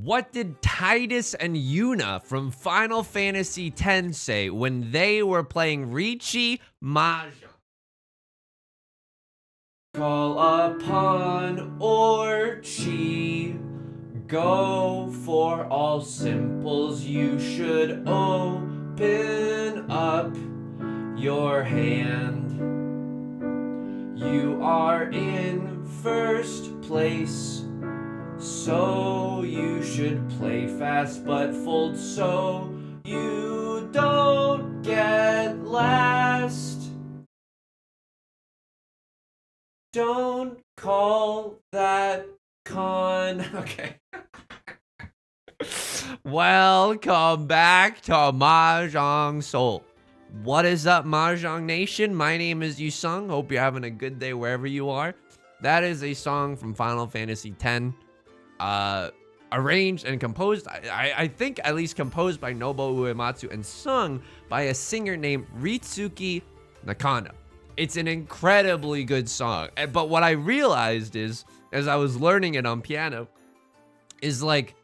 What did Titus and Yuna from Final Fantasy X say when they were playing Riichi Mahjong? Call upon Orchi. Go for all simples. You should open up your hand. You are in first place, so you should play fast but fold so you don't get last. Don't call that con. Okay. Welcome back to Mahjong Soul. What is up, Mahjong Nation? My name is Yusong. Hope you're having a good day wherever you are. That is a song from Final Fantasy X. Arranged and composed, I think at least composed by Nobuo Uematsu and sung by a singer named Ritsuki Nakano. It's an incredibly good song. But what I realized is, as I was learning it on piano, is like,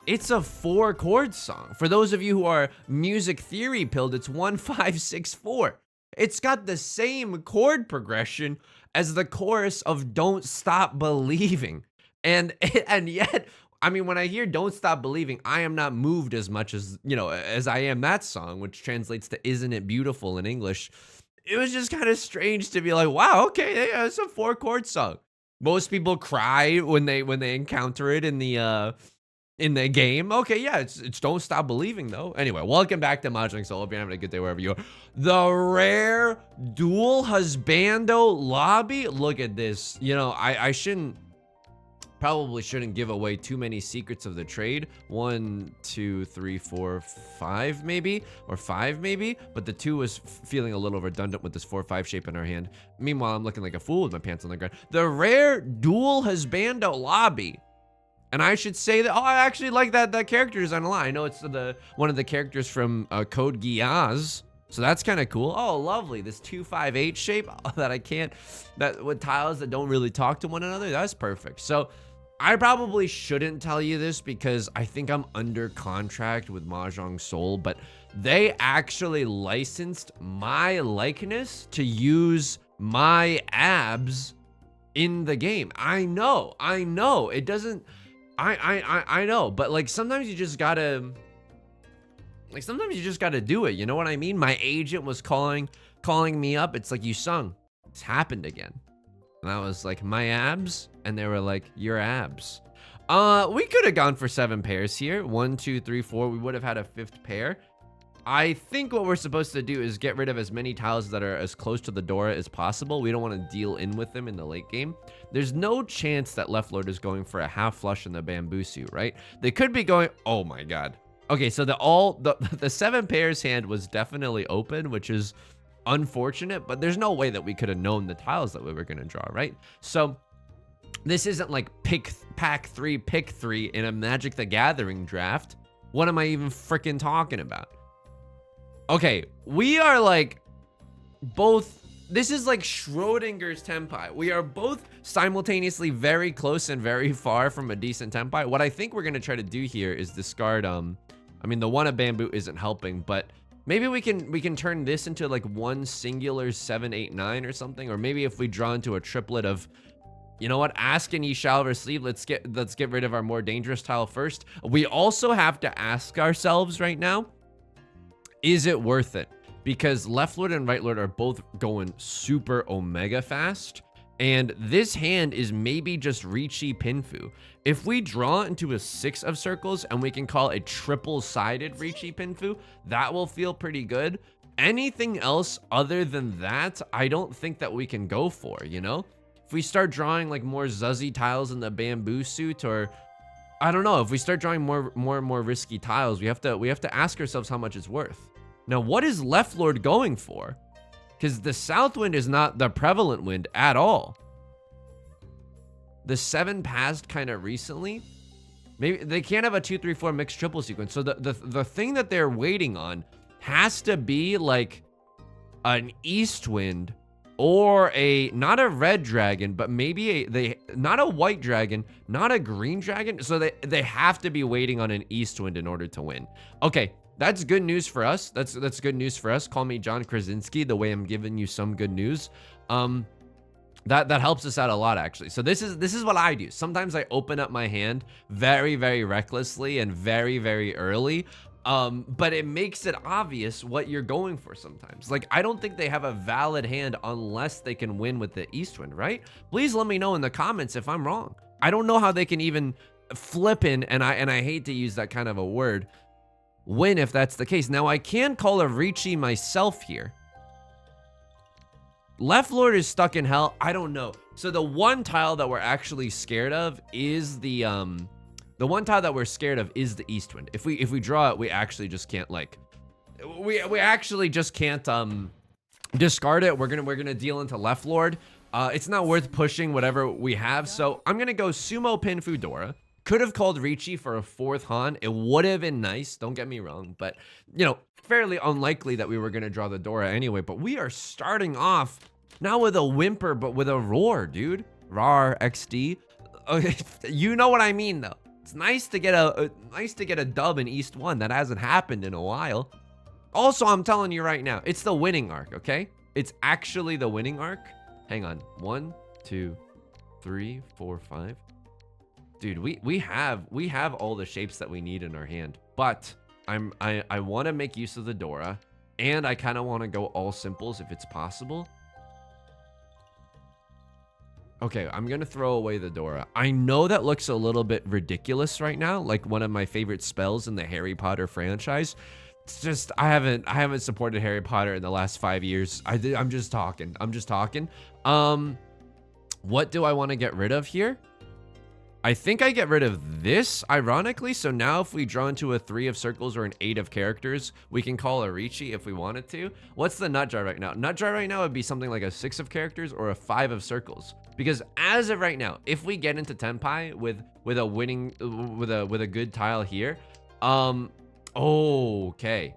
it's a 4-chord song. For those of you who are music theory pilled, it's 1, 5, 6, 4. It's got the same chord progression as the chorus of Don't Stop Believing. And yet, I mean, when I hear Don't Stop Believing, I am not moved as much as, as I am that song, which translates to Isn't It Beautiful in English. It was just kind of strange to be like, wow, okay, yeah, it's a 4-chord song. Most people cry when they encounter it in the game. Okay, yeah, it's Don't Stop Believing though. Anyway, welcome back to Mahjong Soul. Hope you're having a good day wherever you are. The rare dual husbando lobby. Look at this. I probably shouldn't give away too many secrets of the trade. 1, 2, 3, 4, 5 maybe, or 5 maybe, but the 2 was feeling a little redundant with this 4-5 shape in our hand. Meanwhile, I'm looking like a fool with my pants on the ground. The rare dual husbando lobby. And I should say that, I actually like that character design a lot. I know it's one of the characters from Code Geass, so that's kind of cool. Oh, lovely. This 2-5-8 shape that with tiles that don't really talk to one another. That's perfect. So I probably shouldn't tell you this because I think I'm under contract with Mahjong Soul, but they actually licensed my likeness to use my abs in the game. I know. It doesn't... I know, but like sometimes you just gotta do it. You know what I mean? My agent was calling me up. It's like, you sung. It's happened again. And I was like, my abs? And they were like, your abs. We could have gone for 7 pairs here. 1, 2, 3, 4. We would have had a 5th pair. I think what we're supposed to do is get rid of as many tiles that are as close to the door as possible. We don't want to deal in with them in the late game. There's no chance that left lord is going for a half flush in the bamboo suit, right? They could be going, oh my god. Okay, so the 7 pairs hand was definitely open, which is unfortunate, but there's no way that we could have known the tiles that we were going to draw, right? So this isn't like pack 3, pick 3 in a Magic the Gathering draft. What am I even freaking talking about? Okay, we are like both, this is like Schrodinger's tempai. We are both simultaneously very close and very far from a decent tempai. What I think we're going to try to do here is discard, I mean, the one of bamboo isn't helping, but maybe we can turn this into like one singular 7, 8, 9 or something. Or maybe if we draw into a triplet of, you know what, ask and ye shall receive. Let's get rid of our more dangerous tile first. We also have to ask ourselves right now, is it worth it? Because left lord and right lord are both going super omega fast. And this hand is maybe just Riichi Pinfu. If we draw into a 6 of circles and we can call a triple-sided Riichi Pinfu, that will feel pretty good. Anything else other than that, I don't think that we can go for, you know? If we start drawing like more Zuzzy tiles in the bamboo suit, or I don't know, if we start drawing more and more risky tiles, we have to ask ourselves how much it's worth. Now, what is left lord going for? Because the south wind is not the prevalent wind at all. The 7 passed kind of recently. Maybe they can't have a 2, 3, 4 mixed triple sequence. So the thing that they're waiting on has to be like an east wind or not a red dragon, but maybe not a white dragon, not a green dragon. So they have to be waiting on an east wind in order to win. Okay, that's good news for us. That's good news for us. Call me John Krasinski, the way I'm giving you some good news. That helps us out a lot, actually. So this is what I do. Sometimes I open up my hand very, very recklessly and very, very early. But it makes it obvious what you're going for sometimes. Like, I don't think they have a valid hand unless they can win with the east wind, right? Please let me know in the comments if I'm wrong. I don't know how they can even flip in, and I hate to use that kind of a word, win if that's the case. Now, I can call a Riichi myself here. Left Lord is stuck in hell. I don't know. So the one tile that we're actually scared of is the one tile that we're scared of is the east wind. If we draw it, we actually just can't, like, we actually just can't discard it. We're gonna deal into Left Lord. It's not worth pushing whatever we have. So I'm gonna go Sumo Pin Fudora. Could have called Riichi for a 4th Han. It would have been nice, don't get me wrong, but you know, fairly unlikely that we were gonna draw the Dora anyway. But we are starting off now with a whimper, but with a roar, dude. Rar XD. Okay, you know what I mean, though. It's nice to get a dub in East 1. That hasn't happened in a while. Also, I'm telling you right now, it's the winning arc, okay? It's actually the winning arc. Hang on. 1, 2, 3, 4, 5. Dude, we have all the shapes that we need in our hand, but I want to make use of the Dora, and I kind of want to go all simples if it's possible. Okay, I'm gonna throw away the Dora. I know that looks a little bit ridiculous right now, like one of my favorite spells in the Harry Potter franchise. It's just I haven't supported Harry Potter in the last 5 years. I'm just talking. What do I want to get rid of here? I think I get rid of this, ironically. So now if we draw into a 3 of circles or an 8 of characters, we can call a Riichi if we wanted to. What's the nut jar right now? Nut jar right now would be something like a 6 of characters or a 5 of circles. Because as of right now, if we get into Tenpai with a winning, with a good tile here, okay.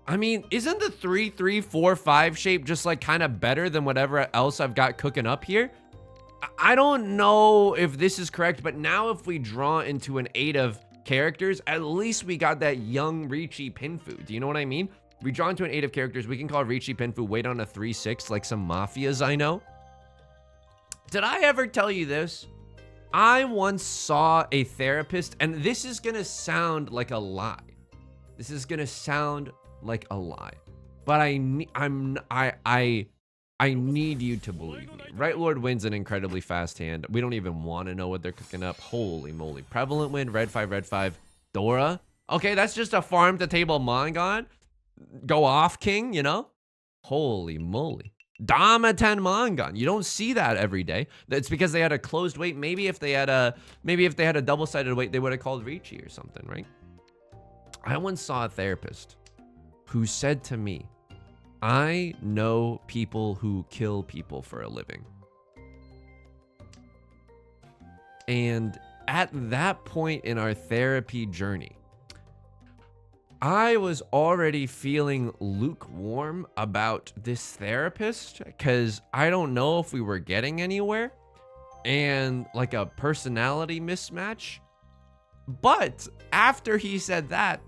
I mean, isn't the 3, 3, 4, 5 shape just like kind of better than whatever else I've got cooking up here? I don't know if this is correct, but now if we draw into an 8 of characters, at least we got that young Riichi Pinfu. Do you know what I mean? We draw into an 8 of characters, we can call Riichi Pinfu, wait on a 3, 6 like some mafias I know. Did I ever tell you this? I once saw a therapist, and this is gonna sound like a lie. This is gonna sound like a lie, but I need you to believe me. Right Lord wins an incredibly fast hand. We don't even want to know what they're cooking up. Holy moly. Prevalent win, red 5, Dora. Okay, that's just a farm to table Mangon. Go off king, you know? Holy moly. Dama 10 Mangon. You don't see that every day. That's because they had a closed weight. Maybe if they had a double-sided weight, they would have called Riichi or something, right? I once saw a therapist who said to me, I know people who kill people for a living. And at that point in our therapy journey, I was already feeling lukewarm about this therapist because I don't know if we were getting anywhere and like a personality mismatch. But after he said that,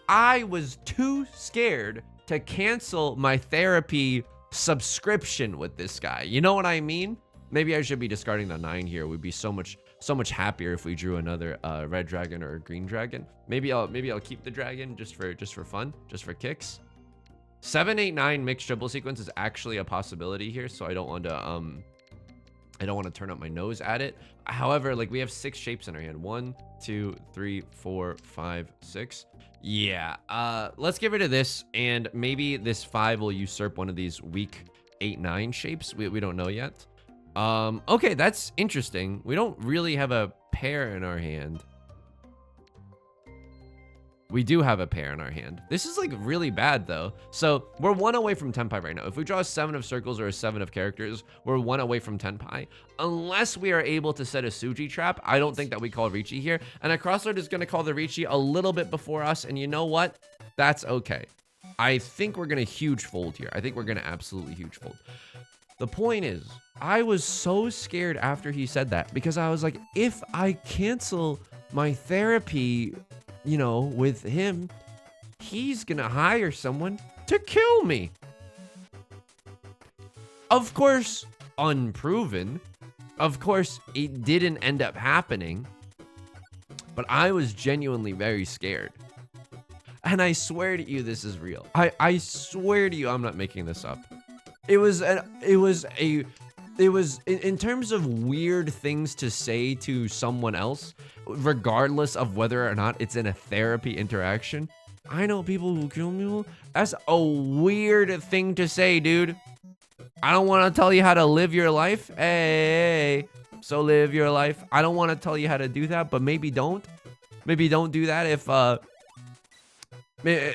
I was too scared to cancel my therapy subscription with this guy. You know what I mean? Maybe I should be discarding the 9 here. We'd be so much happier if we drew another red dragon or a green dragon. Maybe I'll keep the dragon just for fun, just for kicks. 7, 8, 9 mixed triple sequence is actually a possibility here, so I don't want to turn up my nose at it. However, like we have 6 shapes in our hand. 1, 2, 3, 4, 5, 6. Yeah, let's get rid of this, and maybe this 5 will usurp one of these weak 8, 9 shapes. We don't know yet. Okay, that's interesting. We don't really have a pair in our hand. We do have a pair in our hand. This is like really bad though. So we're 1 away from Tenpai right now. If we draw a 7 of circles or a 7 of characters, we're 1 away from Tenpai. Unless we are able to set a Suji trap, I don't think that we call Riichi here. And a crossroad is gonna call the Riichi a little bit before us. And you know what? That's okay. I think we're gonna huge fold here. I think we're gonna absolutely huge fold. The point is, I was so scared after he said that because I was like, if I cancel my therapy, you know, with him, he's gonna hire someone to kill me. Of course, unproven. Of course, it didn't end up happening. But I was genuinely very scared. And I swear to you, this is real. I swear to you, I'm not making this up. It was in terms of weird things to say to someone else, regardless of whether or not it's in a therapy interaction. I know people who kill me. That's a weird thing to say, dude. I don't want to tell you how to live your life. Hey, so live your life. I don't want to tell you how to do that, but maybe don't. Maybe don't do that if,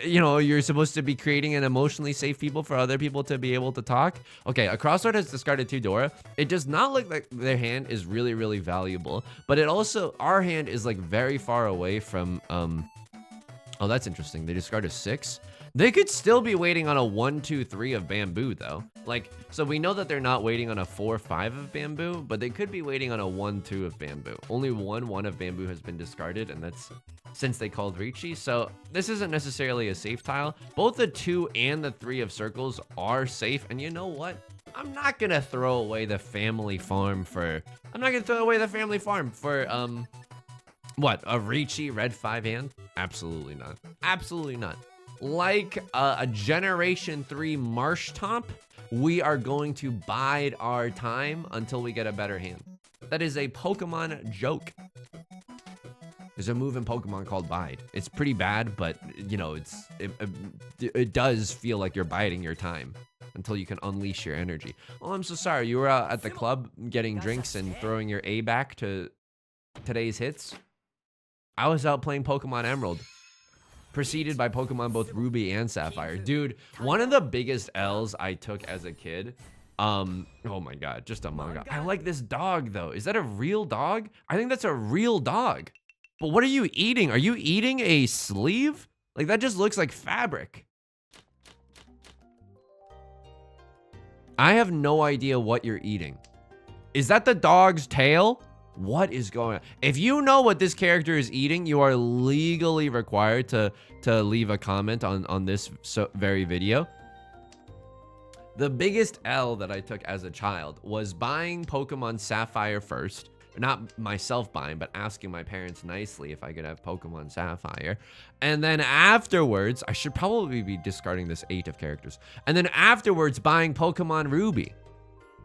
you know, you're supposed to be creating an emotionally safe people for other people to be able to talk. Okay, a crossroad has discarded 2 Dora. It does not look like their hand is really, really valuable, but it also, our hand is like very far away from, oh, that's interesting. They discarded 6. They could still be waiting on a 1, 2, 3 of bamboo though. Like, so we know that they're not waiting on a 4, 5 of bamboo, but they could be waiting on a 1, 2 of bamboo. Only 1 of bamboo has been discarded, and that's since they called Riichi. So this isn't necessarily a safe tile. Both the 2 and the 3 of circles are safe. And you know what? I'm not gonna throw away the family farm for, what, a Riichi red 5 hand? Absolutely not. Absolutely not. Like a Generation 3 Marsh Top, we are going to bide our time until we get a better hand. That is a Pokemon joke. There's a move in Pokemon called Bide. It's pretty bad, but you know, it does feel like you're biding your time until you can unleash your energy. Oh, I'm so sorry. You were at the club getting drinks and throwing your A back to today's hits. I was out playing Pokemon Emerald, preceded by Pokemon both Ruby and Sapphire. Dude, one of the biggest L's I took as a kid, oh my God, just a manga. I like this dog though. Is that a real dog? I think that's a real dog. But what are you eating? Are you eating a sleeve? Like that just looks like fabric. I have no idea what you're eating. Is that the dog's tail? What is going on? If you know what this character is eating, you are legally required to leave a comment on this very video. The biggest L that I took as a child was buying Pokemon Sapphire first. Not myself buying, but asking my parents nicely if I could have Pokemon Sapphire. And then afterwards, I should probably be discarding this 8 of characters. And then afterwards, buying Pokemon Ruby.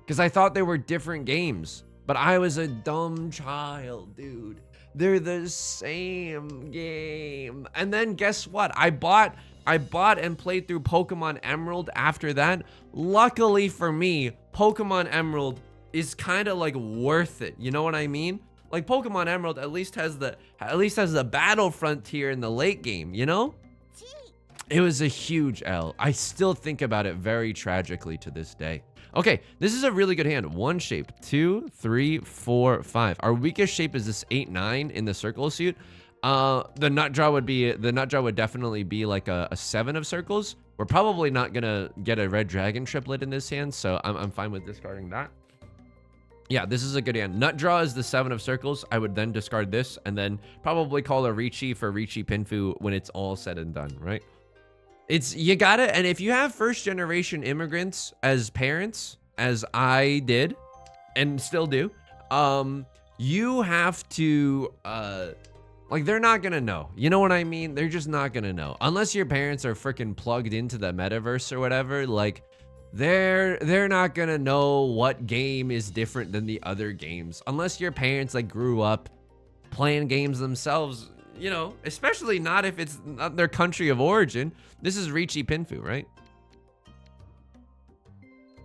Because I thought they were different games. But I was a dumb child, dude. They're the same game. And then guess what? I bought and played through Pokemon Emerald after that. Luckily for me, Pokemon Emerald is kind of like worth it. You know what I mean? Like Pokemon Emerald at least has the battle frontier in the late game, you know? It was a huge L. I still think about it very tragically to this day. Okay, this is a really good hand. 1 shape, 2, 3, 4, 5. Our weakest shape is this 8, 9 in the circle suit. The nut draw would definitely be like a 7 of circles. We're probably not gonna get a red dragon triplet in this hand, so I'm fine with discarding that. Yeah, this is a good hand. Nut draw is the 7 of circles. I would then discard this and then probably call a Riichi for Riichi Pinfu when it's all said and done, right? You gotta, and if you have 1st generation immigrants as parents, as I did and still do, you have to, like, they're not gonna know. You know what I mean? They're just not gonna know. Unless your parents are freaking plugged into the metaverse or whatever, like, they're not gonna know what game is different than the other games. Unless your parents, like, grew up playing games themselves, you know, especially not if it's not their country of origin. This is Riichi Pinfu, right?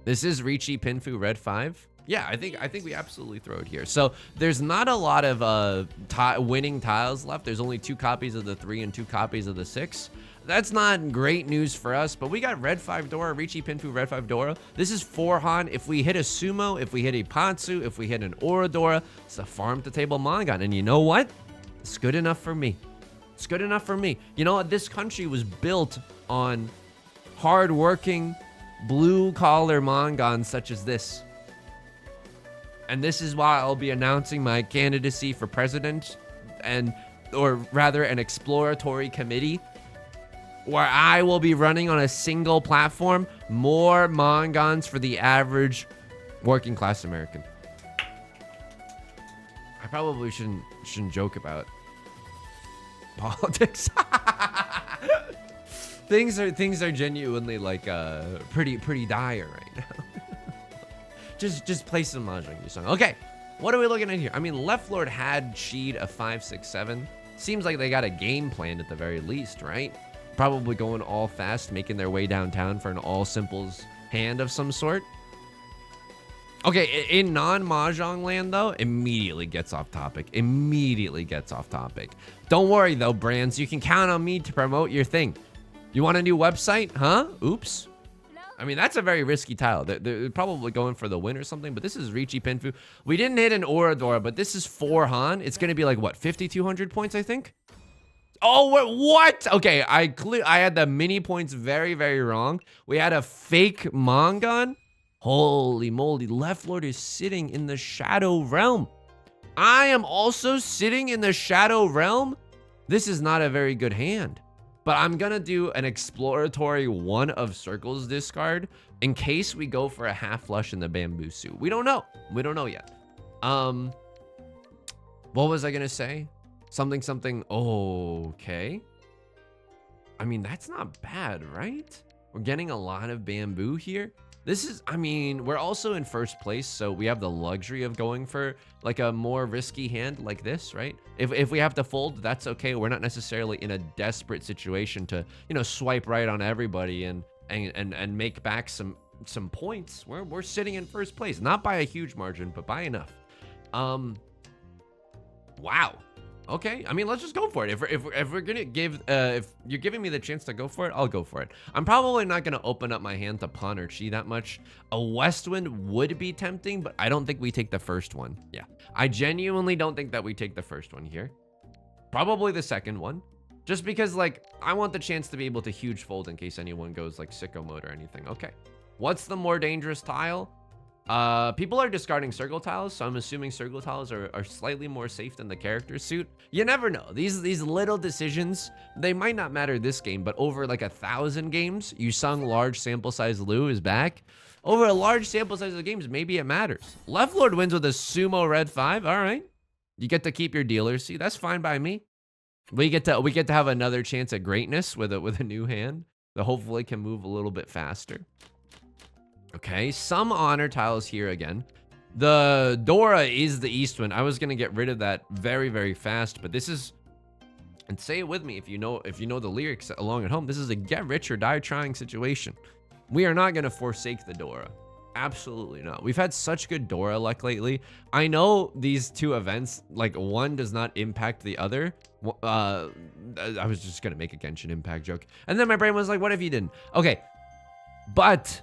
This is Riichi Pinfu Red 5. Yeah, I think we absolutely throw it here. So there's not a lot of winning tiles left. There's only 2 copies of the 3 and 2 copies of the 6. That's not great news for us, but we got red 5 Dora, Riichi Pinfu, red 5 Dora. This is 4 Han. If we hit a Sumo, if we hit a Patsu, if we hit an Oradora, it's a farm to table Mangan. And you know what? It's good enough for me. It's good enough for me. You know what? This country was built on hardworking, blue-collar Mangans such as this. And this is why I'll be announcing my candidacy for president, or rather an exploratory committee, where I will be running on a single platform, more Mangans for the average working class American. I probably shouldn't joke about politics. things are genuinely like pretty dire right now. just play some Mahjong Yusong. Okay, what are we looking at here? I mean, Left Lord had cheat a 5, 6, 7. Seems like they got a game plan at the very least, right? Probably going all fast, making their way downtown for an all simples hand of some sort. Okay, in non-Mahjong land, though, immediately gets off topic. Immediately gets off topic. Don't worry, though, brands. You can count on me to promote your thing. You want a new website? Huh? Oops. I mean, that's a very risky tile. They're probably going for the win or something, but this is Riichi Pinfu. We didn't hit an Oradora, but this is 4 Han. It's going to be like, what, 5,200 points, I think? Oh, what? Okay, I had the mini points very, very wrong. We had a fake Mangan. Holy moly, Left Lord is sitting in the Shadow Realm. I am also sitting in the Shadow Realm. This is not a very good hand. But I'm gonna do an exploratory 1 of circles discard in case we go for a half flush in the bamboo suit. We don't know. We don't know yet. What was I gonna say? Something. Okay. I mean, that's not bad, right? We're getting a lot of bamboo here. This is, I mean, we're also in first place, so we have the luxury of going for like a more risky hand like this, right? If we have to fold, that's okay. We're not necessarily in a desperate situation to, you know, swipe right on everybody and make back some points. We're sitting in first place, not by a huge margin, but by enough. Wow. Okay, I mean, let's just go for it. If we're gonna give, if you're giving me the chance to go for it, I'll go for it. I'm probably not gonna open up my hand to pun or chi that much. A Westwind would be tempting, but I don't think we take the first one. Yeah, I genuinely don't think that we take the first one here. Probably the second one, just because like I want the chance to be able to huge fold in case anyone goes like sicko mode or anything. Okay, what's the more dangerous tile? People are discarding circle tiles, so I'm assuming circle tiles are slightly more safe than the character suit. You never know. These little decisions, they might not matter this game, but over like 1,000 games, Yusong large sample size Liu is back. Over a large sample size of games, maybe it matters. Left Lord wins with a sumo red 5. All right, you get to keep your dealer. See, that's fine by me. We get to have another chance at greatness with a new hand that hopefully can move a little bit faster. Okay, some honor tiles here again. The Dora is the Eastwind. I was gonna get rid of that very, very fast, but this is, and say it with me if you know the lyrics along at home. This is a get rich or die trying situation. We are not gonna forsake the Dora. Absolutely not. We've had such good Dora luck lately. I know these two events, like one does not impact the other. I was just gonna make a Genshin Impact joke, and then my brain was like, what if you didn't? Okay, but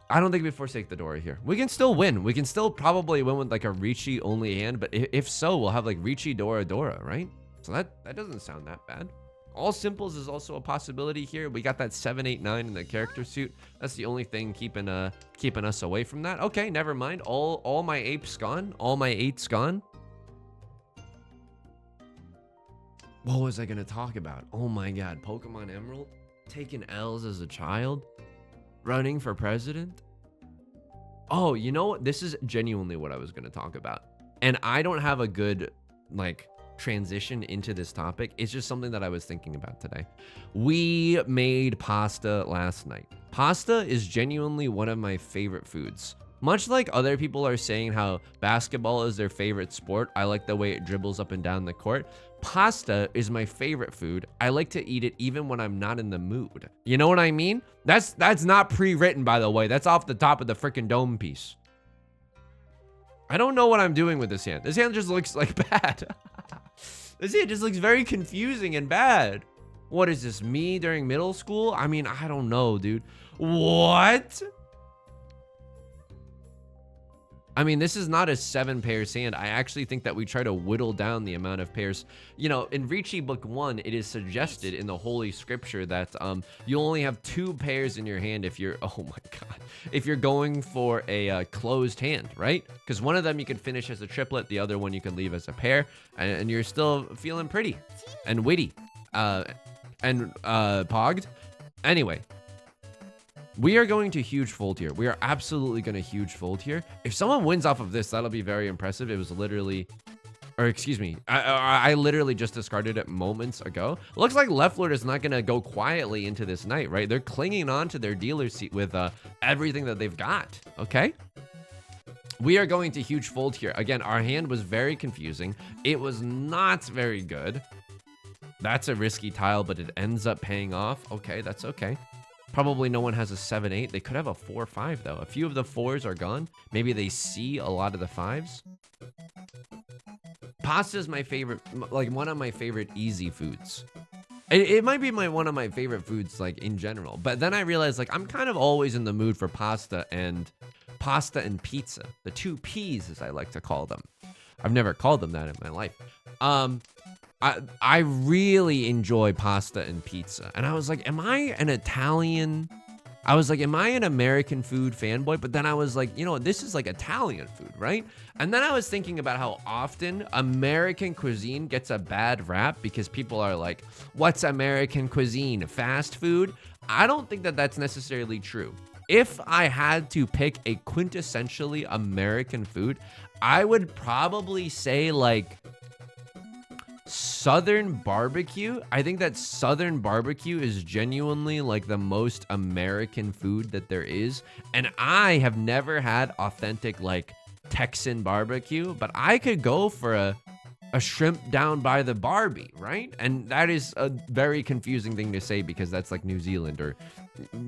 I don't think we forsake the Dora here. We can still win. We can still probably win with like a Riichi only hand, but if so, we'll have like Riichi Dora, right? So that doesn't sound that bad. All simples is also a possibility here. We got that 7, 8, 9 in the character suit. That's the only thing keeping us away from that. Okay, never mind. All my apes gone. All my 8's gone. What was I gonna talk about? Oh my god, Pokemon Emerald, taking L's as a child. Running for president? Oh, you know what? This is genuinely what I was going to talk about. And I don't have a good, like, transition into this topic. It's just something that I was thinking about today. We made pasta last night. Pasta is genuinely one of my favorite foods. Much like other people are saying how basketball is their favorite sport, I like the way it dribbles up and down the court. Pasta is my favorite food. I like to eat it even when I'm not in the mood. You know what I mean? That's not pre-written, by the way. That's off the top of the freaking dome piece. I don't know what I'm doing with this hand. This hand just looks like bad. This hand just looks very confusing and bad. What is this, me during middle school? I mean, I don't know, dude. What? I mean, this is not a 7 pairs hand. I actually think that we try to whittle down the amount of pairs. You know, in Riichi Book 1, it is suggested in the Holy Scripture that you only have 2 pairs in your hand if you're, oh my God, if you're going for a closed hand, right? Because one of them you can finish as a triplet, the other one you can leave as a pair, and you're still feeling pretty and witty and pogged. Anyway. We are going to huge fold here. We are absolutely going to huge fold here. If someone wins off of this, that'll be very impressive. It was literally, or excuse me, I literally just discarded it moments ago. Looks like Left Lord is not going to go quietly into this night, right? They're clinging on to their dealer seat with everything that they've got, okay? We are going to huge fold here. Again, our hand was very confusing. It was not very good. That's a risky tile, but it ends up paying off. Okay, that's okay. Probably no one has a 7-8. They could have a 4-5 though. A few of the 4s are gone. Maybe they see a lot of the 5s. Pasta is my favorite, like one of my favorite easy foods. It might be one of my favorite foods like in general. But then I realized like I'm kind of always in the mood for pasta and pizza. The 2 P's as I like to call them. I've never called them that in my life. I really enjoy pasta and pizza. And I was like, am I an Italian? I was like, am I an American food fanboy? But then I was like, you know, this is like Italian food, right? And then I was thinking about how often American cuisine gets a bad rap because people are like, what's American cuisine? Fast food? I don't think that that's necessarily true. If I had to pick a quintessentially American food, I would probably say like Southern barbecue. I think that Southern barbecue is genuinely like the most American food that there is. And I have never had authentic like Texan barbecue, but I could go for a shrimp down by the Barbie, right? And that is a very confusing thing to say because that's like New Zealand or,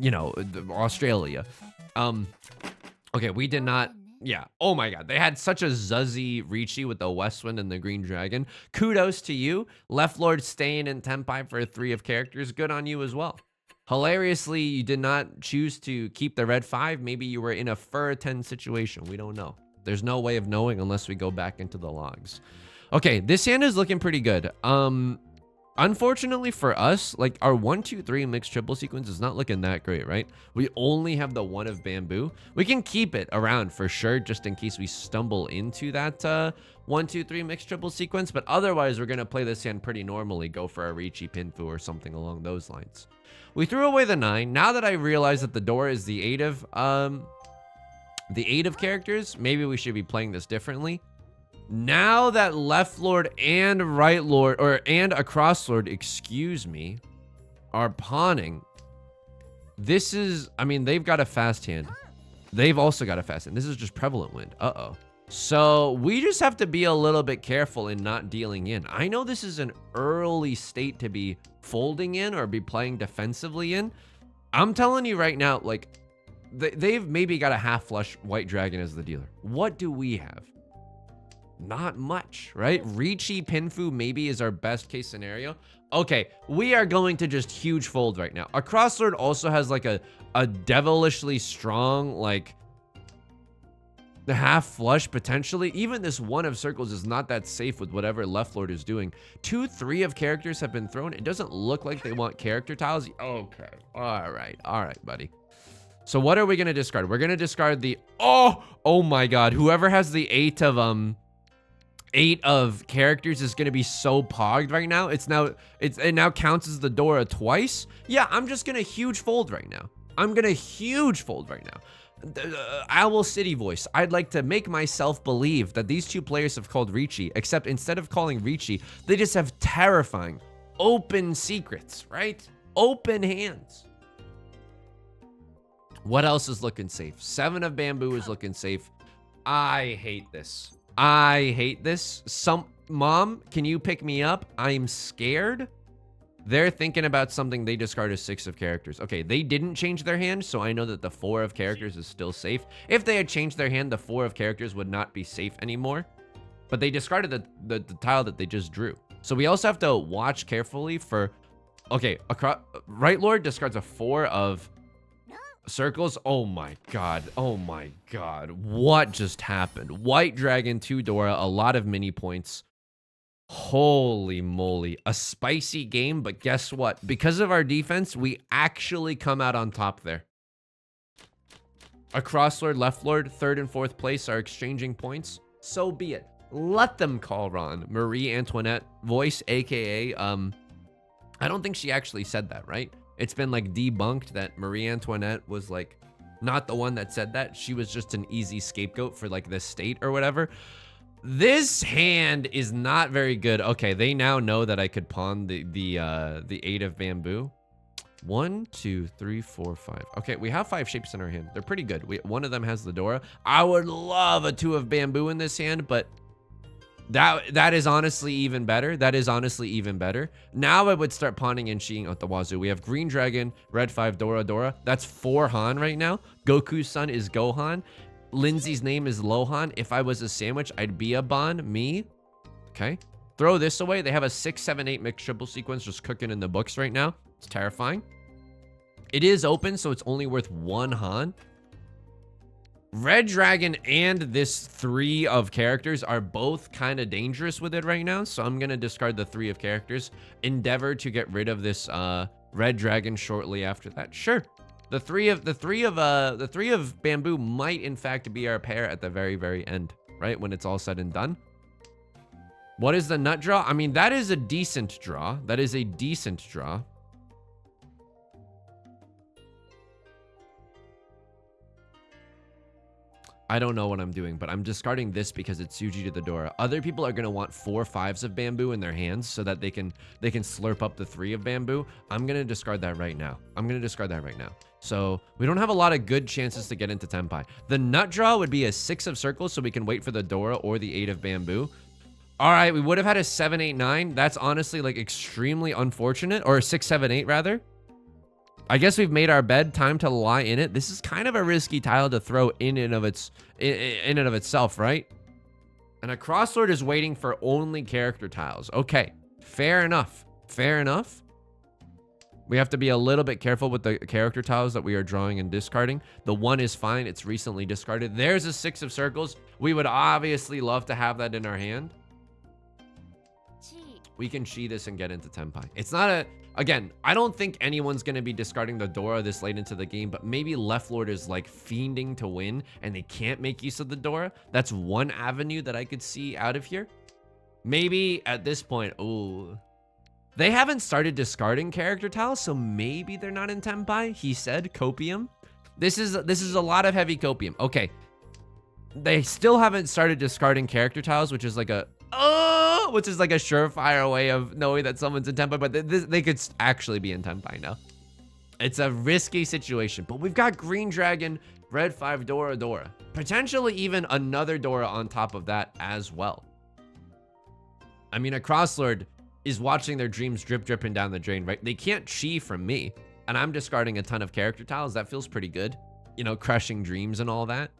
you know, Australia. Okay, we did not. Yeah. Oh my God. They had such a zuzzy Riichi with the West Wind and the Green Dragon. Kudos to you. Left Lord staying in Tenpai for 3 of characters. Good on you as well. Hilariously, you did not choose to keep the red 5. Maybe you were in a fur 10 situation. We don't know. There's no way of knowing unless we go back into the logs. Okay, this hand is looking pretty good. Unfortunately for us, like our 1, 2, 3 mixed triple sequence is not looking that great, right? We only have the 1 of bamboo. We can keep it around for sure, just in case we stumble into that 1, 2, 3 mixed triple sequence. But otherwise, we're gonna play this hand pretty normally, go for a Riichi Pinfu or something along those lines. We threw away the 9. Now that I realize that the door is the 8 of characters, maybe we should be playing this differently. Now that Left Lord and Right Lord, and a Cross Lord, excuse me, are pawning, this is, I mean, they've got a fast hand. They've also got a fast hand. This is just Prevalent Wind. Uh-oh. So we just have to be a little bit careful in not dealing in. I know this is an early state to be folding in or be playing defensively in. I'm telling you right now, like, they've maybe got a half flush White Dragon as the dealer. What do we have? Not much, right? Riichi Pinfu maybe is our best case scenario. Okay, we are going to just huge fold right now. A Crosslord also has like a devilishly strong, like, the half flush potentially. Even this 1 of circles is not that safe with whatever Left Lord is doing. 2, 3 of characters have been thrown. It doesn't look like they want character tiles. Okay, all right, buddy. So what are we gonna discard? We're gonna discard the, oh my God, whoever has the 8 of characters is gonna be so pogged right now. It now counts as the Dora twice. Yeah, I'm just gonna huge fold right now. I'm gonna huge fold right now. Owl City voice. I'd like to make myself believe that these 2 players have called Riichi, except instead of calling Riichi, they just have terrifying open secrets, right? Open hands. What else is looking safe? 7 of bamboo is looking safe. I hate this. I hate this. Mom, can you pick me up? I'm scared. They're thinking about something. They discard a 6 of characters. Okay, they didn't change their hand, so I know that the 4 of characters is still safe. If they had changed their hand, the 4 of characters would not be safe anymore. But they discarded the tile that they just drew. So we also have to watch carefully for... Okay, Right Lord discards a 4 of circles. Oh my god. Oh my god. What just happened? White Dragon, 2 Dora, a lot of mini points. Holy moly. A spicy game, but guess what? Because of our defense, we actually come out on top there. A Cross Lord, Left Lord, 3rd and 4th place are exchanging points. So be it. Let them call Ron. Marie Antoinette voice, aka, I don't think she actually said that, right? It's been like debunked that Marie Antoinette was like not the one that said that. She was just an easy scapegoat for like the state or whatever. This hand is not very good. Okay, they now know that I could pawn the 8 of bamboo. 1, 2, 3, 4, 5. Okay, we have 5 shapes in our hand. They're pretty good. One of them has the Dora. I would love a 2 of bamboo in this hand, but that is honestly even better. That is honestly even better. Now I would start pawning and sheeing out the wazoo. We have Green Dragon, Red 5, Dora. That's 4 Han right now. Goku's son is Gohan. Lindsay's name is Lohan. If I was a sandwich, I'd be a Bon. Me. Okay. Throw this away. They have a 6, 7, 8 mixed triple sequence just cooking in the books right now. It's terrifying. It is open, so it's only worth 1 Han. Red Dragon and this 3 of characters are both kind of dangerous with it right now, so I'm gonna discard the 3 of characters. Endeavor to get rid of this Red Dragon shortly after that. Sure. The three of bamboo might in fact be our pair at the very, very end, right? When it's all said and done. What is the nut draw? I mean, that is a decent draw. That is a decent draw. I don't know what I'm doing, but I'm discarding this because it's Suji to the Dora. Other people are gonna want 4 5s of bamboo in their hands so that they can slurp up the 3 of bamboo. I'm gonna discard that right now. So we don't have a lot of good chances to get into Tenpai. The nut draw would be a 6 of circles, so we can wait for the Dora or the 8 of bamboo. All right, we would have had a 7, 8, 9. That's honestly like extremely unfortunate, or a 6, 7, 8 rather. I guess we've made our bed. Time to lie in it. This is kind of a risky tile to throw in and of itself, right? And a Crosslord is waiting for only character tiles. Okay, fair enough. Fair enough. We have to be a little bit careful with the character tiles that we are drawing and discarding. The 1 is fine. It's recently discarded. There's a 6 of circles. We would obviously love to have that in our hand. We can chi this and get into Tenpai. It's not a... Again, I don't think anyone's going to be discarding the Dora this late into the game, but maybe Left Lord is like fiending to win and they can't make use of the Dora. That's one avenue that I could see out of here. Maybe at this point, ooh. They haven't started discarding character tiles, so maybe they're not in Tenpai. He said copium. This is a lot of heavy copium. Okay. They still haven't started discarding character tiles, which is like a surefire way of knowing that someone's in Tenpai, but they could actually be in Tenpai now. It's a risky situation, but we've got Green Dragon, Red 5, Dora. Potentially even another Dora on top of that as well. I mean, a Crosslord is watching their dreams dripping down the drain, right? They can't chi from me, and I'm discarding a ton of character tiles. That feels pretty good. You know, crushing dreams and all that.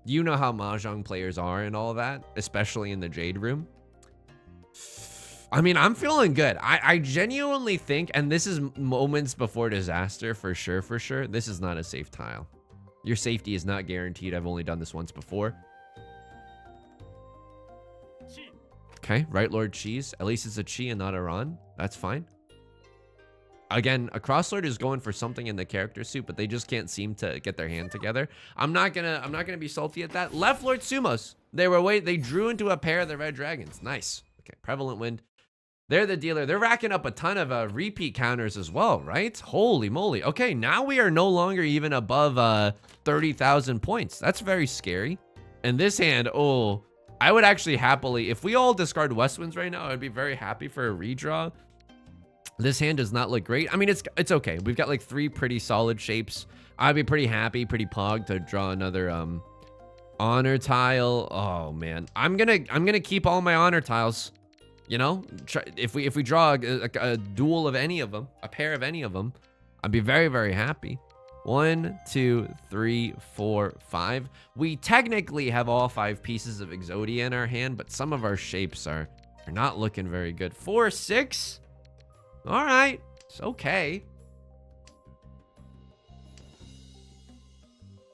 You know how Mahjong players are and all that, especially in the Jade Room. I mean, I'm feeling good. I genuinely think, and this is moments before disaster for sure. This is not a safe tile. Your safety is not guaranteed. I've only done this once before. Okay, Right Lord Cheese. At least it's a Chi and not a Ron. That's fine. Again, a Crosslord is going for something in the character suit, but they just can't seem to get their hand together. I'm not gonna be salty at that. Left Lord Sumos. They drew into a pair of the Red Dragons. Nice. Okay, Prevalent Wind. They're the dealer. They're racking up a ton of repeat counters as well, right? Holy moly. Okay, now we are no longer even above 30,000 points. That's very scary. And this hand, oh, I would actually happily, if we all discard West Winds right now, I'd be very happy for a redraw. This hand does not look great. I mean, it's okay. We've got like 3 pretty solid shapes. I'd be pretty happy, pretty pogged to draw another honor tile. Oh man, I'm gonna keep all my honor tiles. You know, if we draw a duel of any of them, a pair of any of them, I'd be very, very happy. 1, 2, 3, 4, 5. We technically have all 5 pieces of Exodia in our hand, but some of our shapes are not looking very good. 4, 6. All right, it's okay.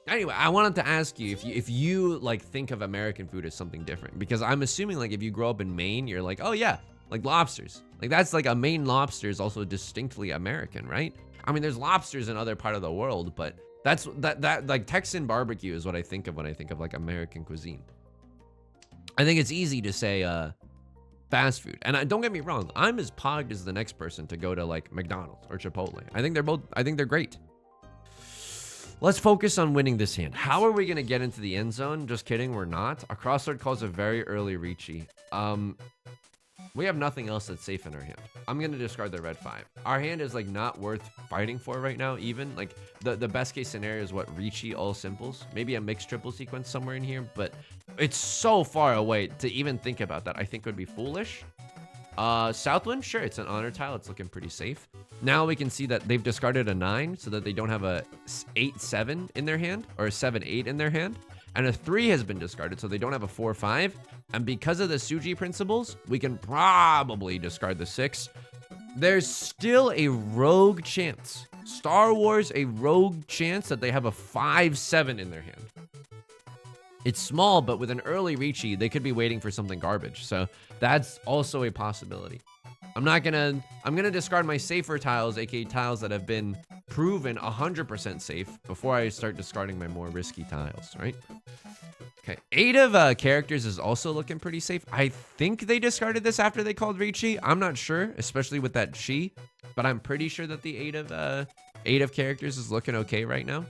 Anyway, I wanted to ask you if you like think of American food as something different, because I'm assuming like if you grow up in Maine, you're like, oh yeah, like lobsters. Like that's like a Maine lobster is also distinctly American, right? I mean, there's lobsters in other part of the world, but that like Texan barbecue is what I think of when I think of like American cuisine. I think it's easy to say fast food, and don't get me wrong, I'm as pogged as the next person to go to like McDonald's or Chipotle. I think they're great. Let's focus on winning this hand. How are we gonna get into the end zone? Just kidding, we're not. Our crossword calls a very early Riichi. We have nothing else that's safe in our hand. I'm gonna discard the red 5. Our hand is like not worth fighting for right now. Even like the best case scenario is what, Riichi all simples, maybe a mixed triple sequence somewhere in here, but it's so far away to even think about that. I think would be foolish. Southwind, sure, it's an honor tile. It's looking pretty safe. Now we can see that they've discarded a 9 so that they don't have a 8-7 in their hand, or a 7-8 in their hand. And a 3 has been discarded, so they don't have a 4-5. And because of the Suji principles, we can probably discard the 6. There's still a rogue chance. Star Wars, a rogue chance that they have a 5-7 in their hand. It's small, but with an early Riichi, they could be waiting for something garbage. So that's also a possibility. I'm gonna discard my safer tiles, aka tiles that have been proven 100% safe before I start discarding my more risky tiles, right? Okay, 8 of characters is also looking pretty safe. I think they discarded this after they called Riichi. I'm not sure, especially with that chi, but I'm pretty sure that the 8 of characters is looking okay right now.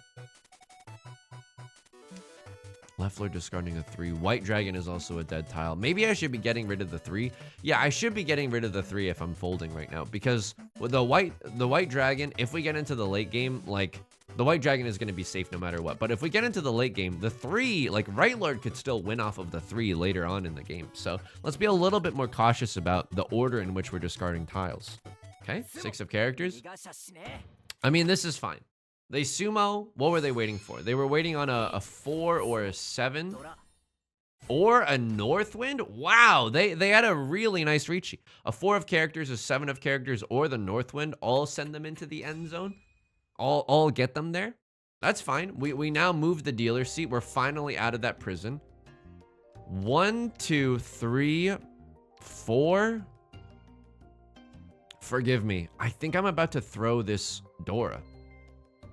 Left Lord discarding a 3. White Dragon is also a dead tile. Maybe I should be getting rid of the 3. Yeah, I should be getting rid of the 3 if I'm folding right now, because with the White Dragon, if we get into the late game, like the White Dragon is going to be safe no matter what. But if we get into the late game, the 3, like Right Lord could still win off of the 3 later on in the game. So let's be a little bit more cautious about the order in which we're discarding tiles. Okay, 6 of characters. I mean, this is fine. They sumo, what were they waiting for? They were waiting on a 4 or a 7 or a Northwind. Wow, they had a really nice Riichi. A 4 of characters, a 7 of characters, or the Northwind all send them into the end zone. All get them there. That's fine. We now move the dealer seat. We're finally out of that prison. 1, 2, 3, 4. Forgive me. I think I'm about to throw this Dora.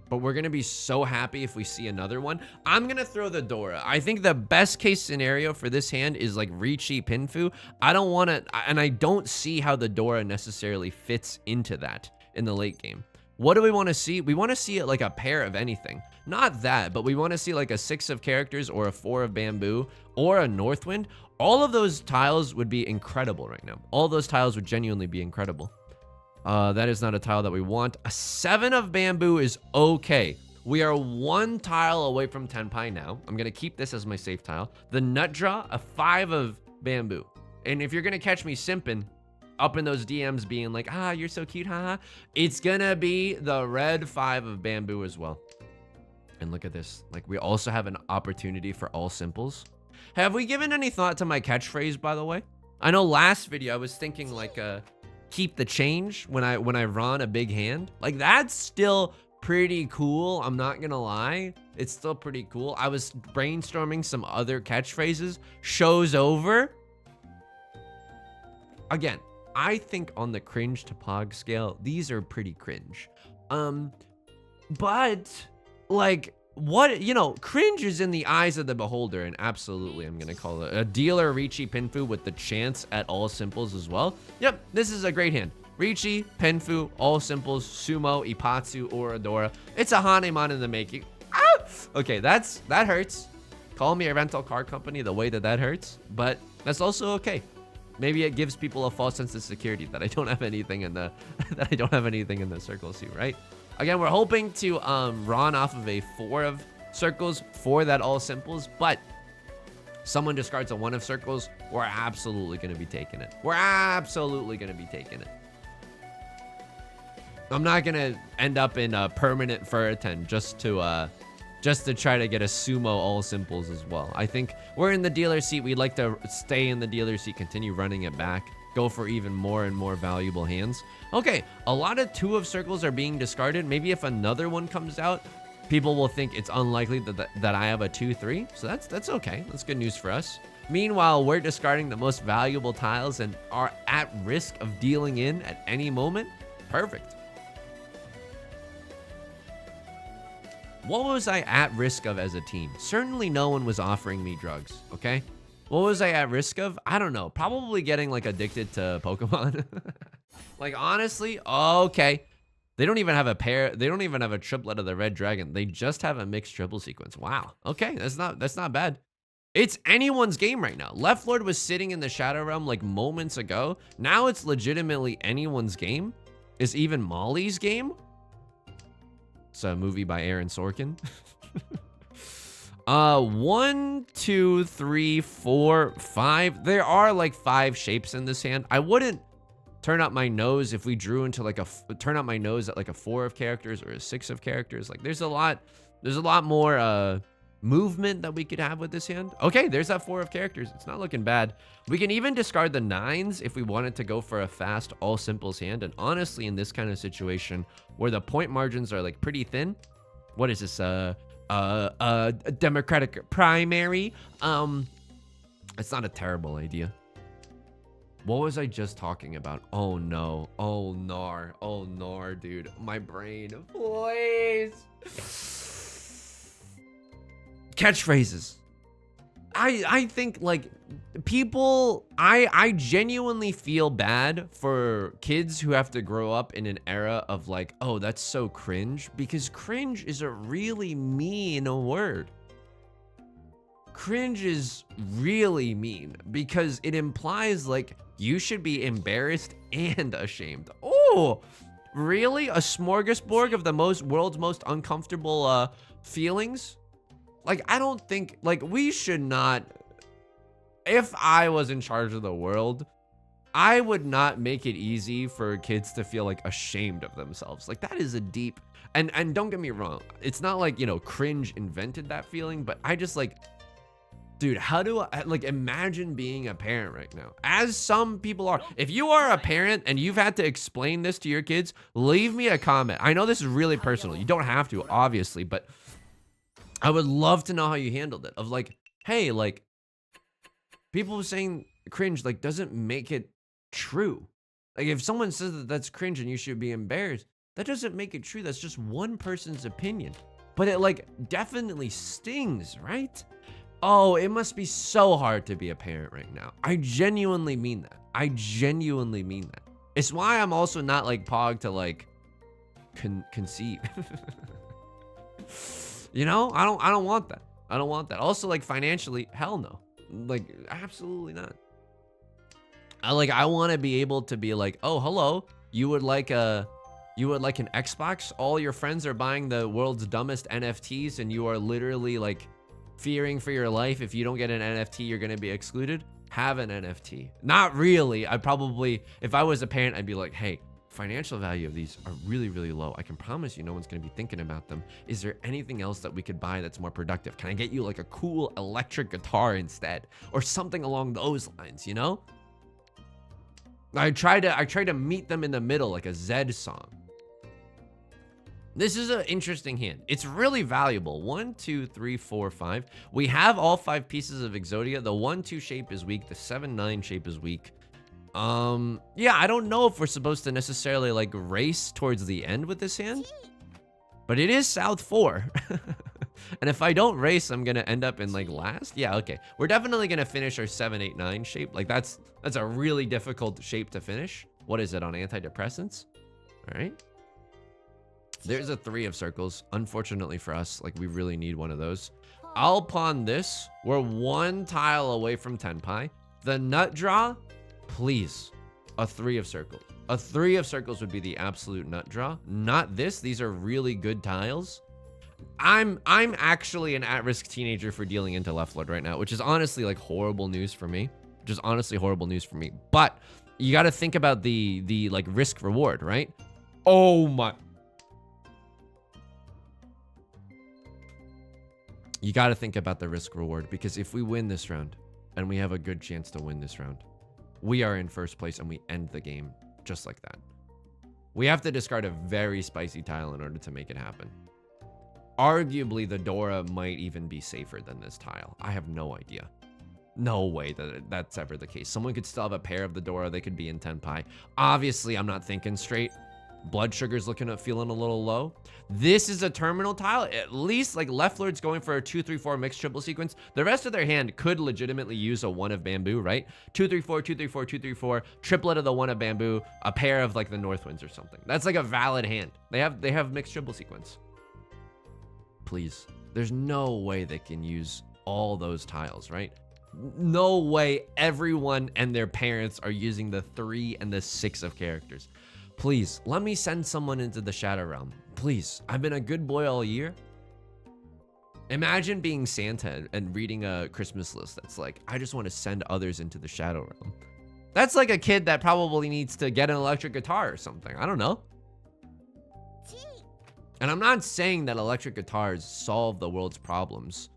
But we're going to be so happy if we see another one. I'm going to throw the Dora. I think the best case scenario for this hand is like Riichi Pinfu. I don't want to, and I don't see how the Dora necessarily fits into that in the late game. What do we want to see? We want to see it like a pair of anything. Not that, but we want to see like a 6 of characters or a 4 of bamboo or a Northwind. All of those tiles would be incredible right now. All those tiles would genuinely be incredible. That is not a tile that we want. A 7 of bamboo is okay. We are 1 tile away from Tenpai now. I'm going to keep this as my safe tile. The nut draw, a 5 of bamboo. And if you're going to catch me simping up in those DMs being like, ah, you're so cute, haha, it's going to be the red 5 of bamboo as well. And look at this. Like, we also have an opportunity for all simples. Have we given any thought to my catchphrase, by the way? I know last video I was thinking like keep the change when I run a big hand. Like, that's still pretty cool. I'm not gonna lie, it's still pretty cool. I was brainstorming some other catchphrases. Show's over. Again, I think on the cringe to pog scale, these are pretty cringe. But like, what, you know, cringe is in the eyes of the beholder, and absolutely I'm gonna call it a dealer Riichi Pinfu with the chance at all simples as well. Yep, this is a great hand. Riichi, Pinfu, all simples, sumo, ipatsu, or adora. It's a Haneman in the making. Ah! Okay, that hurts. Call me a rental car company the way that hurts, but that's also okay. Maybe it gives people a false sense of security that I don't have anything in the circle suit, right? Again, we're hoping to run off of a 4 of circles for that all simples, but Someone discards a 1 of circles, we're absolutely going to be taking it. We're absolutely going to be taking it. I'm not going to end up in a permanent fur 10 just to try to get a sumo all simples as well. I think we're in the dealer seat. We'd like to stay in the dealer seat, continue running it back, go for even more and more valuable hands. Okay, a lot of 2 of circles are being discarded. Maybe if another one comes out, people will think it's unlikely that I have a 2-3. So that's okay. That's good news for us. Meanwhile, we're discarding the most valuable tiles and are at risk of dealing in at any moment. Perfect. What was I at risk of as a team? Certainly no one was offering me drugs, okay? What was I at risk of? I don't know. Probably getting like addicted to Pokemon. Like honestly, okay. They don't even have a pair. They don't even have a triplet of the red dragon. They just have a mixed triple sequence. Wow. Okay, that's not bad. It's anyone's game right now. Left Lord was sitting in the Shadow Realm like moments ago. Now it's legitimately anyone's game. Is even Molly's game. It's a movie by Aaron Sorkin. 1, 2, 3, 4, 5. There are like 5 shapes in this hand. I wouldn't turn up my nose if we drew into like turn up my nose at like a 4 of characters or a 6 of characters. Like there's a lot more movement that we could have with this hand. Okay, there's that 4 of characters. It's not looking bad. We can even discard the 9s if we wanted to go for a fast all simples hand. And honestly, in this kind of situation where the point margins are like pretty thin, what is this? A democratic primary. It's not a terrible idea. What was I just talking about? Oh no. Oh nar, dude. My brain. Please. Catchphrases. I think like people, I genuinely feel bad for kids who have to grow up in an era of like, oh, that's so cringe, because cringe is a really mean word. Cringe is really mean because it implies like you should be embarrassed and ashamed. Oh, really? A smorgasbord of the world's most uncomfortable feelings? Like, I don't think, like, we should not, if I was in charge of the world, I would not make it easy for kids to feel like ashamed of themselves. Like, that is a deep, and don't get me wrong, it's not like, you know, cringe invented that feeling, but I just like, dude, how do I, like, imagine being a parent right now, as some people are. If you are a parent and you've had to explain this to your kids, leave me a comment. I know this is really personal. You don't have to, obviously, but I would love to know how you handled it. Of like, hey, like, people saying cringe, like, doesn't make it true. Like, if someone says that that's cringe and you should be embarrassed, that doesn't make it true. That's just one person's opinion. But it, like, definitely stings, right? Oh, it must be so hard to be a parent right now. I genuinely mean that. I genuinely mean that. It's why I'm also not, like, pog to, like, conceive. You know, I don't want that. I don't want that. Also, like, financially, hell no. Like, absolutely not. I want to be able to be like, oh, hello, you would like an Xbox? All your friends are buying the world's dumbest NFTs, and you are literally like fearing for your life. If you don't get an NFT, you're gonna be excluded. Have an NFT. Not really. I probably, if I was a parent, I'd be like, hey, financial value of these are really, really low. I can promise you no one's going to be thinking about them. Is there anything else that we could buy that's more productive? Can I get you like a cool electric guitar instead? Or something along those lines, you know? I try to meet them in the middle, like a Zed song. This is an interesting hand. It's really valuable. 1, 2, 3, 4, 5. We have all 5 pieces of Exodia. The 1-2 shape is weak. The 7-9 shape is weak. Yeah, I don't know if we're supposed to necessarily like race towards the end with this hand, but it is South 4. And if I don't race, I'm gonna end up in like last. Yeah, okay. We're definitely gonna finish our 7, 8, 9 shape. Like that's a really difficult shape to finish. What is it on antidepressants? All right. There's a 3 of circles. Unfortunately for us, like we really need one of those. I'll pawn this. We're 1 tile away from Tenpai. The nut draw, please, a 3 of circles. A 3 of circles would be the absolute nut draw. Not this. These are really good tiles. I'm actually an at-risk teenager for dealing into left lord right now, which is honestly like horrible news for me. But you got to think about the like risk reward, right? Oh my. You got to think about the risk reward, because if we win this round, and we have a good chance to win this round, we are in first place and we end the game just like that. We have to discard a very spicy tile in order to make it happen. Arguably, the Dora might even be safer than this tile. I have no idea. No way that that's ever the case. Someone could still have a pair of the Dora. They could be in Tenpai. Obviously, I'm not thinking straight. Blood sugar's feeling a little low. This is a terminal tile. At least like left lord's going for a 2-3-4 mixed triple sequence. The rest of their hand could legitimately use a 1 of bamboo, right? 2-3-4, 2-3-4, 2-3-4, triplet of the 1 of bamboo, a pair of like the north winds or something. That's like a valid hand. They have mixed triple sequence. Please. There's no way they can use all those tiles, right? No way everyone and their parents are using the 3 and the 6 of characters. Please, let me send someone into the Shadow Realm. Please, I've been a good boy all year. Imagine being Santa and reading a Christmas list that's like, I just want to send others into the Shadow Realm. That's like a kid that probably needs to get an electric guitar or something. I don't know. And I'm not saying that electric guitars solve the world's problems.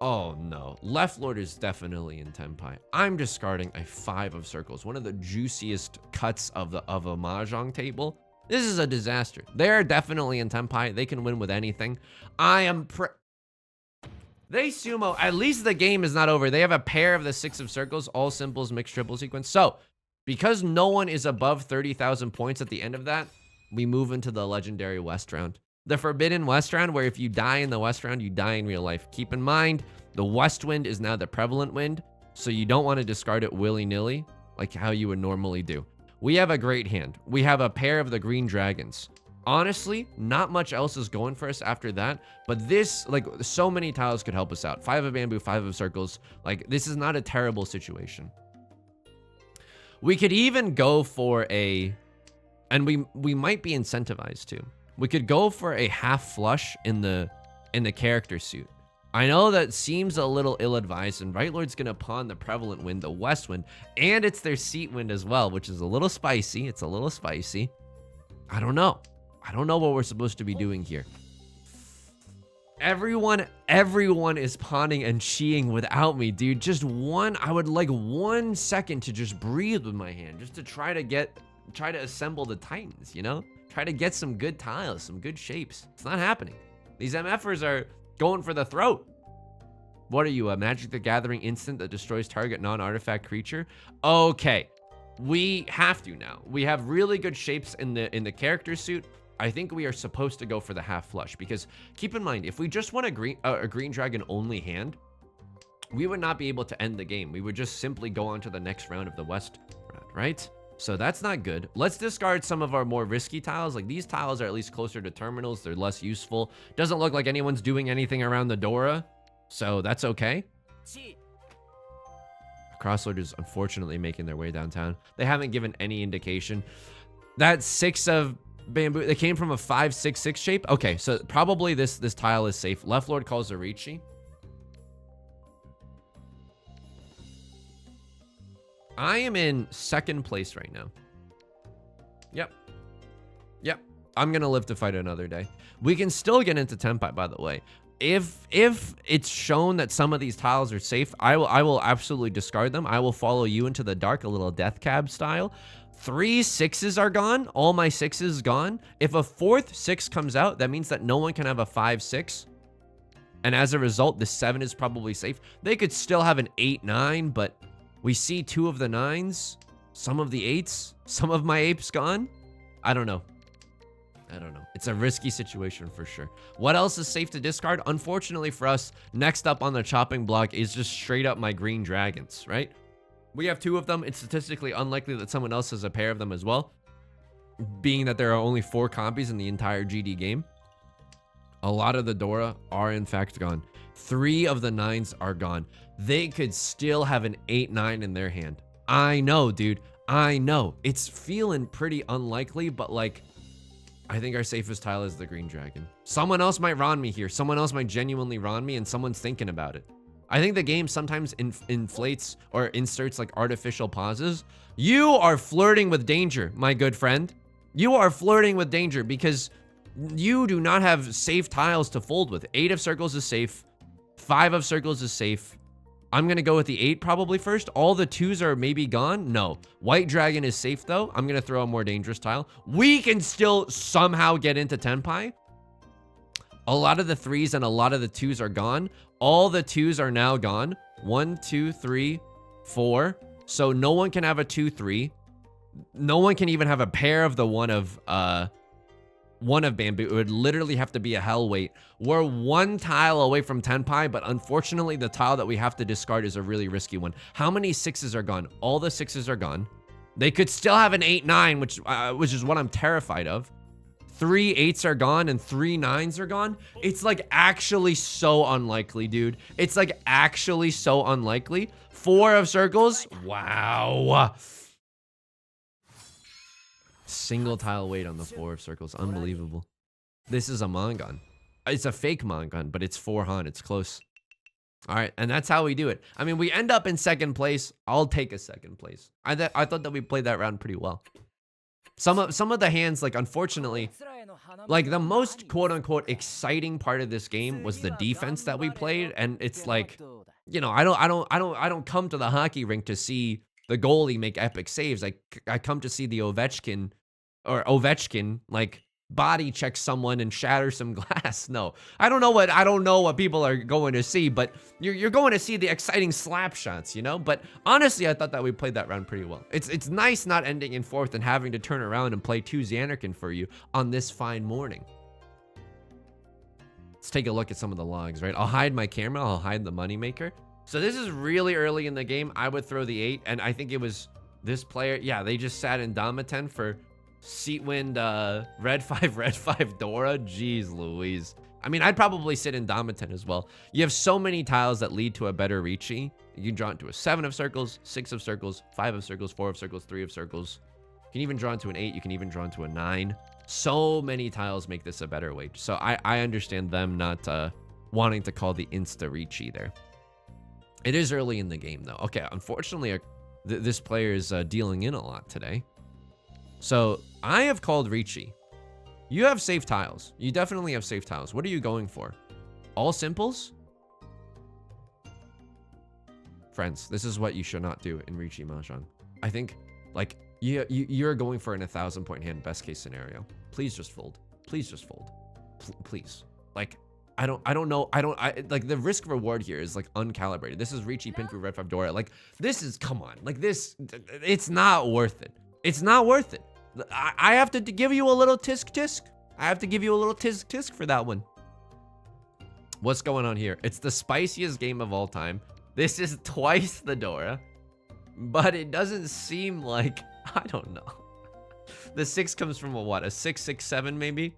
Oh no, left lord is definitely in Tenpai. I'm discarding a 5 of circles, one of the juiciest cuts of a Mahjong table. This is a disaster. They're definitely in Tenpai. They can win with anything. They sumo, at least the game is not over. They have a pair of the 6 of circles, all simples, mixed triple sequence. So, because no one is above 30,000 points at the end of that, we move into the legendary West round. The Forbidden West round, where if you die in the West round, you die in real life. Keep in mind, the West wind is now the prevalent wind, so you don't want to discard it willy-nilly, like how you would normally do. We have a great hand. We have a pair of the green dragons. Honestly, not much else is going for us after that, but this, like, so many tiles could help us out. 5 of bamboo, 5 of circles. Like, this is not a terrible situation. We could even go for a, and we might be incentivized to. We could go for a half flush in the character suit. I know that seems a little ill-advised, and Right Lord's gonna pawn the prevalent wind, the West wind, and it's their seat wind as well, which is a little spicy. It's a little spicy. I don't know. I don't know what we're supposed to be doing here. Everyone is pawning and cheeing without me, dude. I would like 1 second to just breathe with my hand, just to try to assemble the Titans, you know? Try to get some good tiles, some good shapes. It's not happening. These MFers are going for the throat. What are you, a Magic the Gathering instant that destroys target non-artifact creature? Okay, we have to now. We have really good shapes in the character suit. I think we are supposed to go for the half flush, because keep in mind, if we just want a green dragon only hand, we would not be able to end the game. We would just simply go on to the next round of the West round, right? So that's not good. Let's discard some of our more risky tiles. Like, these tiles are at least closer to terminals. They're less useful. Doesn't look like anyone's doing anything around the Dora, so that's okay. Crosslord is unfortunately making their way downtown. They haven't given any indication. That 6 of bamboo, they came from a 5-6-6 shape. Okay, so probably this tile is safe. Left Lord calls a Riichi. I am in 2nd place right now. Yep. I'm gonna live to fight another day. We can still get into Tenpai, by the way. If it's shown that some of these tiles are safe, I will absolutely discard them. I will follow you into the dark, a little death cab style. 3 6s are gone. All my 6s gone. If a 4th 6 comes out, that means that no one can have a 5-6. And as a result, the 7 is probably safe. They could still have an 8-9, but we see 2 of the 9s, some of the 8s, some of my 8s gone. I don't know. It's a risky situation for sure. What else is safe to discard? Unfortunately for us, next up on the chopping block is just straight up my green dragons, right? We have 2 of them. It's statistically unlikely that someone else has a pair of them as well, being that there are only 4 copies in the entire GD game. A lot of the Dora are in fact gone. 3 of the 9s are gone. They could still have an 8-9 in their hand. I know, dude. I know. It's feeling pretty unlikely, but like, I think our safest tile is the green dragon. Someone else might ron me here. Someone else might genuinely ron me, and someone's thinking about it. I think the game sometimes inflates or inserts like artificial pauses. You are flirting with danger, my good friend. You are flirting with danger because you do not have safe tiles to fold with. 8 of circles is safe. 5 of circles is safe. I'm going to go with the 8 probably first. All the 2s are maybe gone. No. White dragon is safe though. I'm going to throw a more dangerous tile. We can still somehow get into tenpai. A lot of the 3s and a lot of the 2s are gone. All the 2s are now gone. 1, 2, 3, 4. So no one can have a 2, 3. No one can even have a pair of the one of bamboo. It would literally have to be a hell weight. We're 1 tile away from tenpai, but unfortunately the tile that we have to discard is a really risky one. How many 6s are gone? All the 6s are gone. They could still have an 8, 9, which is what I'm terrified of. 3 8s are gone and 3 9s are gone. It's like actually so unlikely, dude. It's like actually so unlikely. 4 of circles. Wow. Single tile weight on the 4 of circles. Unbelievable. This is a Mangan. It's a fake Mangan, but it's 4 Han. It's close. All right, and that's how we do it. I mean, we end up in 2nd place. I'll take a 2nd place. I thought that we played that round pretty well. Some of the hands, like, unfortunately, like the most quote unquote exciting part of this game was the defense that we played, and it's like, you know, I don't come to the hockey rink to see the goalie make epic saves. I come to see the Ovechkin like body check someone and shatter some glass. No, I don't know what people are going to see, but you're going to see the exciting slap shots, you know? But honestly, I thought that we played that round pretty well. It's nice not ending in 4th and having to turn around and play 2 Xanarkin for you on this fine morning. Let's take a look at some of the logs, right? I'll hide my camera, I'll hide the moneymaker. So this is really early in the game. I would throw the 8, and I think it was this player. Yeah, they just sat in Damaten for Seatwind, red 5 Dora. Jeez Louise. I mean, I'd probably sit in Damaten as well. You have so many tiles that lead to a better Riichi. You can draw into a 7 of circles, 6 of circles, 5 of circles, 4 of circles, 3 of circles. You can even draw into an 8. You can even draw into a 9. So many tiles make this a better way. So I understand them not wanting to call the Insta Riichi there. It is early in the game though. Okay, unfortunately, this player is dealing in a lot today. So I have called Riichi. You have safe tiles. You definitely have safe tiles. What are you going for? All simples? Friends, this is what you should not do in Riichi Mahjong. I think, like, you're going for an 1,000-point hand, best case scenario. Please just fold. Please just fold. Please. Like, I don't know. Like, the risk reward here is like uncalibrated. This is Riichi Pinfu Red 5 Dora. Like, this is, come on. Like, this, it's not worth it. It's not worth it. I have to give you a little tisk. I have to give you a little tisk for that one. What's going on here? It's the spiciest game of all time. This is twice the Dora, but it doesn't seem like, I don't know. The 6 comes from a what? A 6, 6, 7 maybe?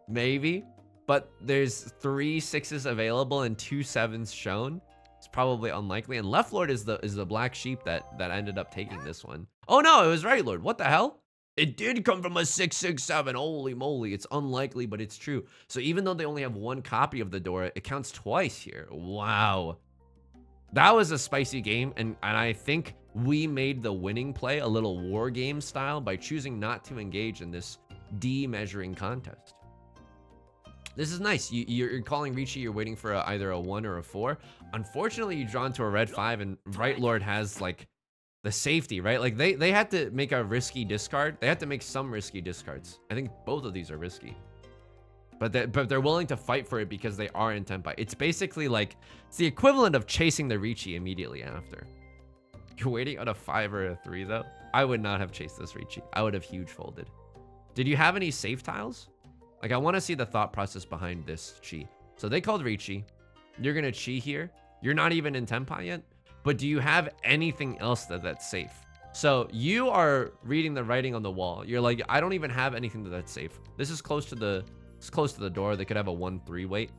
Maybe. But there's 3 6s available and 2 7s shown. It's probably unlikely. And Left Lord is the black sheep that ended up taking this one. Oh no, it was Right Lord. What the hell? It did come from a 6, 6, 7. Holy moly. It's unlikely, but it's true. So even though they only have 1 copy of the Dora, it counts twice here. Wow. That was a spicy game. And I think we made the winning play a little war game style by choosing not to engage in this D-measuring contest. This is nice. You're calling Riichi, you're waiting for either a 1 or a 4. Unfortunately, you draw into a red 5, and Right Lord has, like, the safety, right? Like, they had to make a risky discard. They had to make some risky discards. I think both of these are risky. But they're willing to fight for it because they are in Tenpai. It's basically like, it's the equivalent of chasing the Riichi immediately after. You're waiting on a 5 or a 3, though? I would not have chased this Riichi. I would have huge folded. Did you have any safe tiles? Like, I want to see the thought process behind this chi. So they called Riichi. You're going to chi here. You're not even in Tenpai yet. But do you have anything else that's safe? So you are reading the writing on the wall. You're like, I don't even have anything that's safe. This is close to the door. They could have a 1-3 weight.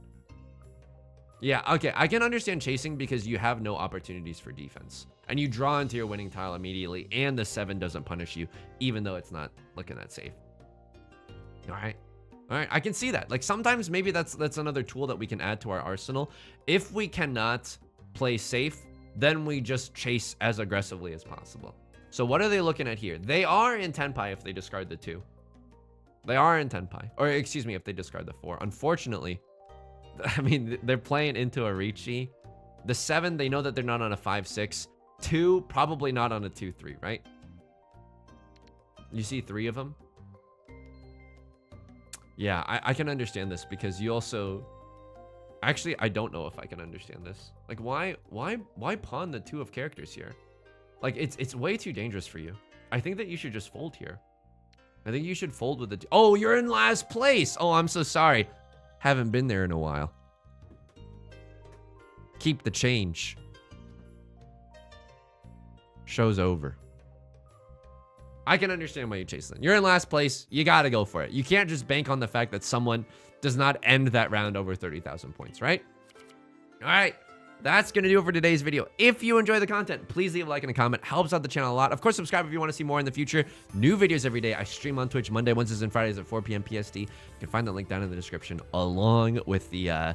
Yeah, okay. I can understand chasing because you have no opportunities for defense. And you draw into your winning tile immediately. And the 7 doesn't punish you, even though it's not looking that safe. All right. All right, I can see that. Like sometimes maybe that's another tool that we can add to our arsenal. If we cannot play safe, then we just chase as aggressively as possible. So what are they looking at here? They are in Tenpai if they discard the 2. They are in Tenpai. Or excuse me, if they discard the 4. Unfortunately, I mean, they're playing into a Riichi. The 7, they know that they're not on a 5-6. 2, probably not on a 2-3, right? You see 3 of them? Yeah, I can understand this because you also... Actually, I don't know if I can understand this. Like, why pawn the 2 of characters here? Like, it's way too dangerous for you. I think that you should just fold here. I think you should fold with the... Oh, you're in last place! Oh, I'm so sorry. Haven't been there in a while. Keep the change. Show's over. I can understand why you chase them. You're in last place. You gotta go for it. You can't just bank on the fact that someone does not end that round over 30,000 points, right? All right. That's gonna do it for today's video. If you enjoy the content, please leave a like and a comment. Helps out the channel a lot. Of course, subscribe if you want to see more in the future. New videos every day. I stream on Twitch Monday, Wednesdays, and Fridays at 4 p.m. PST. You can find that link down in the description, along with the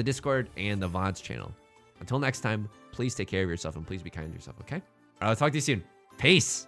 Discord and the VODs channel. Until next time, please take care of yourself and please be kind to yourself. Okay? All right, I'll talk to you soon. Peace.